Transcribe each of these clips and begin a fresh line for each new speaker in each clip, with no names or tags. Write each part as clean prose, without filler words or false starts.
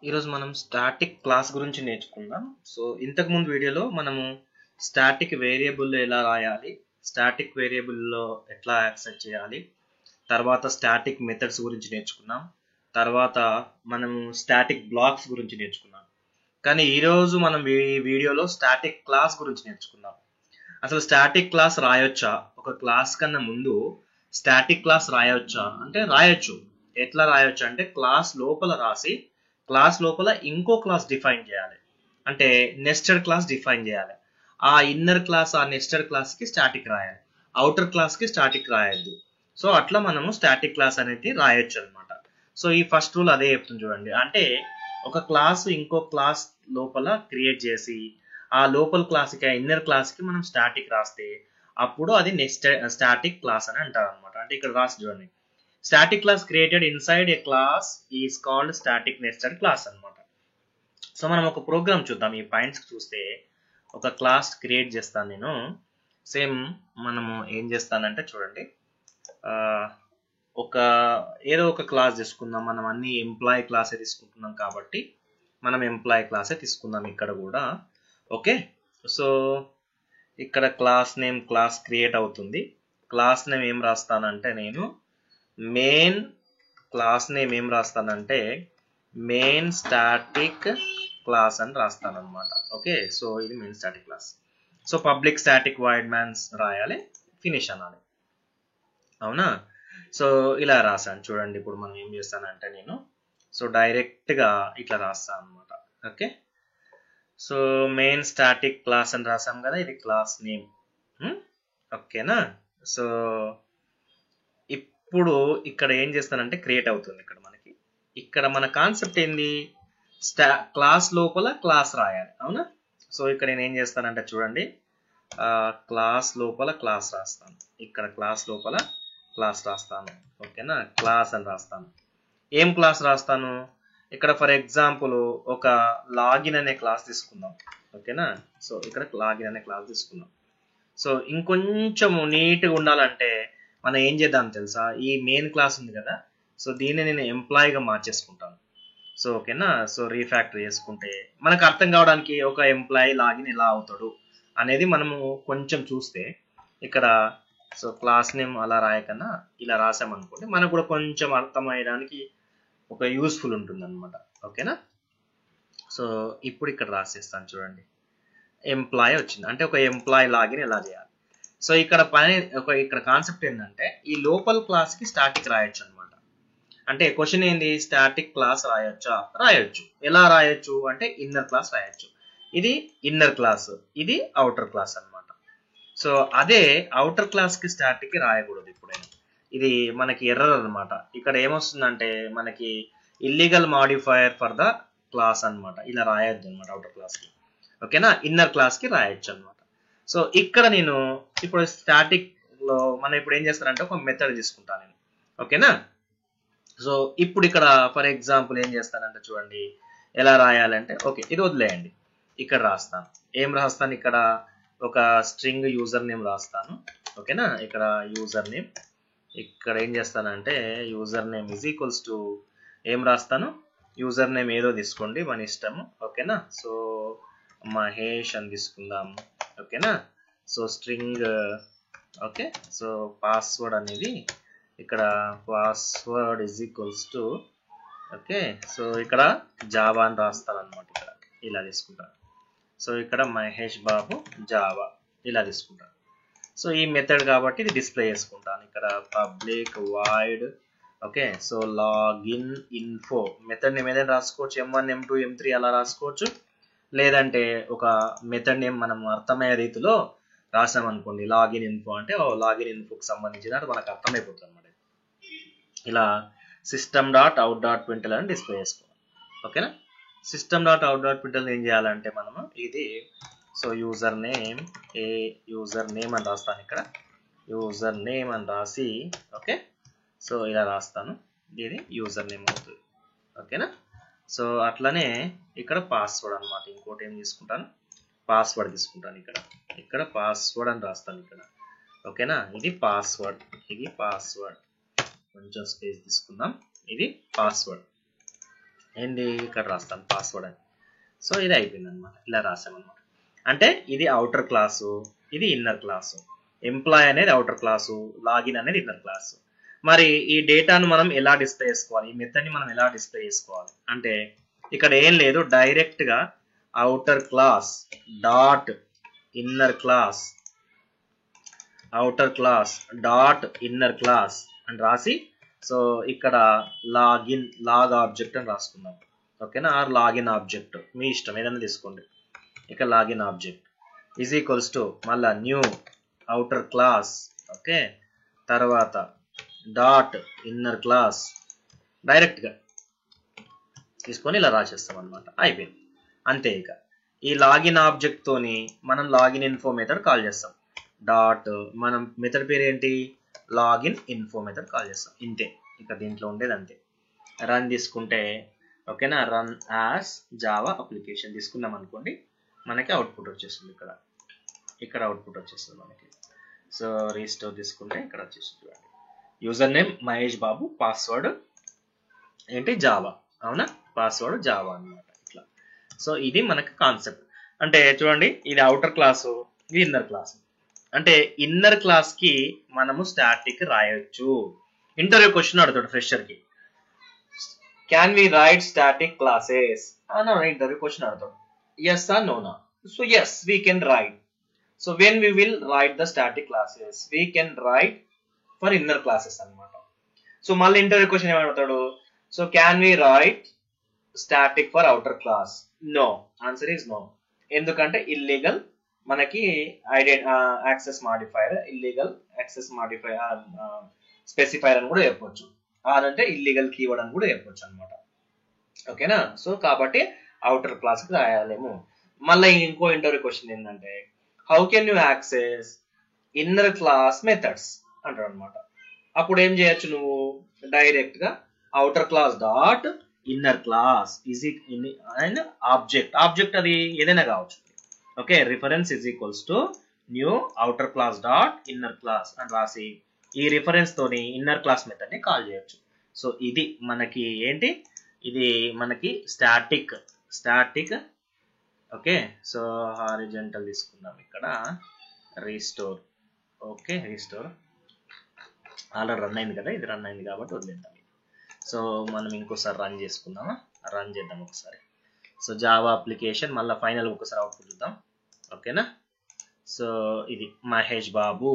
ఈరోజు మనం static class గురించి నేర్చుకుందాం. సో ఇంతకు ముందు వీడియోలో మనము స్టాటిక్ వేరియబుల్ ఎలా రాయాలి, స్టాటిక్ వేరియబుల్లో ఎట్లా యాక్సెస్ చేయాలి, తర్వాత స్టాటిక్ మెథడ్స్ గురించి నేర్చుకున్నాం. తర్వాత మనము స్టాటిక్ బ్లాక్స్ గురించి నేర్చుకున్నాం. కానీ ఈరోజు మనం ఈ వీడియోలో స్టాటిక్ క్లాస్ గురించి నేర్చుకుందాం. అసలు స్టాటిక్ క్లాస్ రాయొచ్చా? ఒక క్లాస్ కన్నా ముందు స్టాటిక్ క్లాస్ రాయొచ్చా అంటే రాయొచ్చు. ఎట్లా రాయొచ్చు అంటే క్లాస్ లోపల రాసి క్లాస్ లోపల ఇంకో క్లాస్ డిఫైన్ చేయాలి. అంటే నెస్టెడ్ క్లాస్ డిఫైన్ చేయాలి. ఆ ఇన్నర్ క్లాస్ ఆ నెస్టెడ్ క్లాస్ కి స్టాటిక్ రాయాలి, అవుటర్ క్లాస్ కి స్టాటిక్ రాయద్దు. సో అట్లా మనము స్టాటిక్ క్లాస్ అనేది రాయొచ్చు అనమాట. సో ఈ ఫస్ట్ రూల్ అదే చెప్తుంది చూడండి. అంటే ఒక క్లాస్ ఇంకో క్లాస్ లోపల క్రియేట్ చేసి ఆ లోపల క్లాస్ కి ఇన్నర్ క్లాస్ కి మనం స్టాటిక్ రాస్తే అప్పుడు అది స్టాటిక్ క్లాస్ అని అంటారు అనమాట. అంటే ఇక్కడ రాసి చూడండి, static class created inside a class is called static nested class అన్నమాట. సో మనం ఒక ప్రోగ్రామ్ చూద్దాం. ఈ పాయింట్స్ చూస్తే ఒక క్లాస్ క్రియేట్ చేస్తాను నేను. సేమ్ మనము ఏం చేస్తానంటే చూడండి, ఏదో ఒక క్లాస్ తీసుకుందాం. మనం అన్ని ఎంప్లాయీ క్లాసే తీసుకుంటున్నాం కాబట్టి మనం ఎంప్లాయీ క్లాసే తీసుకుందాం ఇక్కడ కూడా. ఓకే, సో ఇక్కడ క్లాస్ నేమ్ క్లాస్ క్రియేట్ అవుతుంది. క్లాస్ నేమ్ ఏం రాస్తానంటే నేను మెయిన్ క్లాస్ నేమ్ ఏం రాస్తానంటే మెయిన్ స్టాటిక్ క్లాస్ అని రాస్తాను అనమాట. ఓకే, సో ఇది main static class. So public static void main రాయాలి, ఫినిష్ అనాలి. అవునా? సో ఇలా రాసాను చూడండి. ఇప్పుడు మనం ఏం చేస్తానంటే నేను సో డైరెక్ట్ గా ఇట్లా రాస్తాను అనమాట. Okay, so main static class అని రాసాం కదా, ఇది క్లాస్ నేమ్. ఓకేనా? సో ఇప్పుడు ఇక్కడ ఏం చేస్తానంటే క్రియేట్ అవుతుంది. ఇక్కడ మన కాన్సెప్ట్ ఏంది, క్లాస్ లోపల క్లాస్ రాయాలి. అవునా? సో ఇక్కడ నేను ఏం చేస్తానంటే చూడండి, క్లాస్ లోపల క్లాస్ రాస్తాను. ఇక్కడ క్లాస్ లోపల క్లాస్ రాస్తాను. ఓకేనా? క్లాస్ అని రాస్తాను. ఏం క్లాస్ రాస్తాను? ఇక్కడ ఫర్ ఎగ్జాంపుల్ ఒక లాగిన్ అనే క్లాస్ తీసుకుందాం. ఓకేనా? సో ఇక్కడ లాగిన్ అనే క్లాస్ తీసుకుందాం. సో ఇంకొంచెం నీట్గా ఉండాలంటే మనం ఏం చేద్దాం తెలుసా, ఈ మెయిన్ క్లాస్ ఉంది కదా, సో దీన్ని నేను ఎంప్లాయీగా మార్చేసుకుంటాను. సో ఓకేనా? సో రీఫ్యాక్టర్ చేసుకుంటే మనకు అర్థం కావడానికి ఒక ఎంప్లాయీ లాగిన్ ఎలా అవుతాడు అనేది మనము కొంచెం చూస్తే ఇక్కడ సో క్లాస్ నేమ్ అలా రాయకన్నా ఇలా రాసామనుకోండి, మనకు కూడా కొంచెం అర్థమయ్యడానికి ఒక యూస్ఫుల్ ఉంటుంది అనమాట. ఓకేనా? సో ఇప్పుడు ఇక్కడ రాసేస్తాను చూడండి, ఎంప్లాయీ వచ్చింది. అంటే ఒక ఎంప్లాయీ లాగిన్ ఎలా చేయాలి. సో ఇక్కడ కాన్సెప్ట్ ఏంటంటే ఈ లోపల్ క్లాస్ కి స్టాటిక్ రాయొచ్చు అనమాట. అంటే క్వశ్చన్ ఏంది, స్టాటిక్ క్లాస్ రాయొచ్చా? రాయొచ్చు. ఎలా రాయొచ్చు అంటే ఇన్నర్ క్లాస్ రాయొచ్చు. ఇది ఇన్నర్ క్లాస్, ఇది అవుటర్ క్లాస్ అనమాట. సో అదే అవుటర్ క్లాస్ కి స్టాటిక్ రాయకూడదు ఎప్పుడైనా. ఇది మనకి ఎర్రర్ అనమాట. ఇక్కడ ఏమొస్తుందంటే మనకి illegal modifier for the class అనమాట. ఇలా రాయొద్దు అనమాట అవుటర్ క్లాస్ కి. ఓకేనా? ఇన్నర్ క్లాస్ కి రాయొచ్చు అనమాట. సో ఇక్కడ నేను ఇప్పుడు స్టాటిక్ లో మనం ఇప్పుడు ఏం చేస్తానంటే ఒక మెథడ్ తీసుకుంటాను నేను. ఓకేనా? సో ఇప్పుడు ఇక్కడ ఫర్ ఎగ్జాంపుల్ ఏం చేస్తానంటే చూడండి ఎలా రాయాలంటే, ఓకే ఇది వదిలేయండి, ఇక్కడ రాస్తాను. ఏం రాస్తాను, ఇక్కడ ఒక స్ట్రింగ్ యూజర్ నేమ్ రాస్తాను. ఓకేనా? ఇక్కడ యూజర్ నేమ్, ఇక్కడ ఏం చేస్తానంటే user name is equals to ఏం రాస్తాను, యూజర్ నేమ్ ఏదో తీసుకోండి మన ఇష్టము. ఓకేనా? సో మహేష్ అని తీసుకుందాం. ఓకేనా? So string okay, so password అనేది ఇక్కడ password is equals to okay, so ఇక్కడ జావా అని రాస్తాను అనమాట. ఇక్కడ ఇలా తీసుకుంటాను. సో ఇక్కడ మహేష్ బాబు జావా ఇలా తీసుకుంటాను. సో ఈ మెథడ్ కాబట్టి ఇది డిస్ప్లే చేసుకుంటాను. ఇక్కడ public void okay, so login info method name ఏదైనా రాసుకోవచ్చు, M1 M2 M3 అలా రాసుకోవచ్చు. లేదంటే ఒక మెథడ్ నేమ్ మనం అర్థమయ్యే రీతిలో రాసామనుకోండి, లాగిన్ ఇన్ఫో అంటే లాగిన్ ఇన్ఫోకి సంబంధించిన మనకు అర్థమైపోతుంది అనమాట. ఇలా సిస్టమ్ డాట్ అవుట్ డాట్ ప్రింట్ఎల్ అని డిస్ప్లే చేసుకోవాలి. ఓకేనా? సిస్టమ్ డాట్ అవుట్ డాట్ ప్రింట్ఎల్ ఏం చేయాలంటే మనము ఇది సో యూజర్ నేమ్ అని రాస్తాను. ఇక్కడ యూజర్ నేమ్ అని రాసి ఓకే, సో ఇలా రాస్తాను. ఇది యూజర్ నేమ్ అవుతుంది. ఓకేనా? సో అట్లనే ఇక్కడ పాస్వర్డ్ అనమాట. ఇంకోటి ఏం తీసుకుంటాను, పాస్వర్డ్ తీసుకుంటాను. ఇక్కడ పాస్వర్డ్ అని రాస్తాను ఇక్కడ. ఓకేనా? ఇది పాస్వర్డ్, కొంచెం స్పేస్ తీసుకుందాం. ఇది పాస్వర్డ్. ఏంటి ఇక్కడ రాస్తాను పాస్వర్డ్ అని. సో ఇది అయిపోయింది అనమాట, ఇలా రాసామన్నమాట. అంటే ఇది అవుటర్ క్లాసు, ఇది ఇన్నర్ క్లాసు. ఎంప్లాయ్ అనేది అవుటర్ క్లాసు, లాగిన్ అనేది ఇన్నర్ క్లాసు. మరి ఈ డేటాను మనం ఎలా డిస్ప్లే చేసుకోవాలి, ఈ మెథడ్ని మనం ఎలా డిస్ప్లే చేసుకోవాలి అంటే ఇక్కడ ఏం లేదు, డైరెక్ట్ గా outer class dot inner class, outer class dot inner class అని రాసి, సో ఇక్కడ లాగిన్ లాగ్ ఆబ్జెక్ట్ అని రాసుకుందాం. ఓకేనా, ఆర్ లాగిన్ ఆబ్జెక్ట్ మీ ఇష్టం ఏదైనా తీసుకోండి. ఇక్కడ login object is equals to మళ్ళా న్యూ అవుటర్ క్లాస్, ఓకే, తర్వాత డాట్ ఇన్నర్ క్లాస్, డైరెక్ట్ గా తీసుకొని ఇలా రాసేస్తాం అనమాట, అయిపోయింది. అంతే. ఇక ఈ లాగిన్ ఆబ్జెక్ట్ తోని మనం లాగిన్ ఇన్ఫో మెథడ్ కాల్ చేస్తాం. డాట్ మనం మెథడ్ పేరు ఏంటి, లాగిన్ ఇన్ఫో మెథడ్ కాల్ చేస్తాం. ఇంతే, ఇక దీంట్లో ఉండేది అంతే. రన్ తీసుకుంటే ఓకేనా, రన్ యాజ్ జావా అప్లికేషన్ తీసుకున్నాం అనుకోండి, మనకి అవుట్పుట్ వచ్చేస్తుంది. ఇక్కడ అవుట్పుట్ వచ్చేస్తుంది మనకి. సో రీస్టోర్ తీసుకుంటే ఇక్కడ వచ్చేస్తుంది, చూడండి user name Mahesh Babu, password ఏంటి జావా, అవునా, పాస్వర్డ్ జావా అన్నమాట ఇట్లా. సో ఇది మనకి కాన్సెప్ట్. అంటే చూడండి, ఇది అవుటర్ క్లాసు, ఇది ఇన్నర్ క్లాసు. అంటే ఇన్నర్ క్లాస్ కి మనము స్టాటిక్ రాయొచ్చు. ఇంటర్వ్యూ క్వశ్చన్ అడుగుతాడు ఫ్రెషర్ కి, can we write static classes అని ఇంటర్వ్యూ క్వశ్చన్ అడుగుతాడు. yes or no na? So yes, we can write. So when we will write the static classes, we can write for inner classes అన్నమాట. So మళ్ళీ interview question ఏమడుగుతాడు, so can we write static for outer class? No, answer is no. ఎందుకంటే illegal మనకి access modifier, illegal access modifier specifier అని కూడా చెప్పొచ్చు, అదంటే illegal keyword అని కూడా చెప్పొచ్చు అనమాట. ఓకేనా, సో కాబట్టి అవుటర్ క్లాస్ కి రాయాలేము. మళ్ళీ ఇంకో ఇంటర్వ్యూ క్వశ్చన్ ఏంటంటే, how can you access inner class methods అంటాడు అనమాట. అప్పుడు ఏం చేయొచ్చు నువ్వు, డైరెక్ట్ గా outer class dot inner class is and object అది ఏదైనా కావచ్చు. Okay, reference is equals to new outer class dot inner class అని రాసి ఈ రిఫరెన్స్ తోని ఇన్నర్ క్లాస్ మెథడ్ ని కాల్ చేయొచ్చు. సో ఇది మనకి ఏంటి, ఇది మనకి స్టాటిక్. ఓకే, సో హారిజంటల్ తీసుకుందాం ఇక్కడ, restore. Okay, restore already run అయింది కదా, ఇది రన్ అయింది కాబట్టి వదిలేద్దాం. సో మనం ఇంకోసారి రన్ చేసుకుందామా, రన్ చేద్దాం ఒకసారి. సో జావా అప్లికేషన్ మళ్ళీ ఫైనల్ ఒకసారి అవుట్పుట్ చూద్దాం. ఓకేనా, సో ఇది Mahesh Babu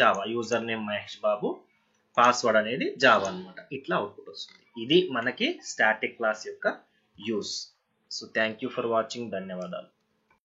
Java, user name Mahesh Babu, password అనేది జావా అన్నమాట. ఇట్లా అవుట్పుట్ వస్తుంది. ఇది మనకి స్టాటిక్ క్లాస్ యొక్క use. So thank you for watching, ధన్యవాదాలు.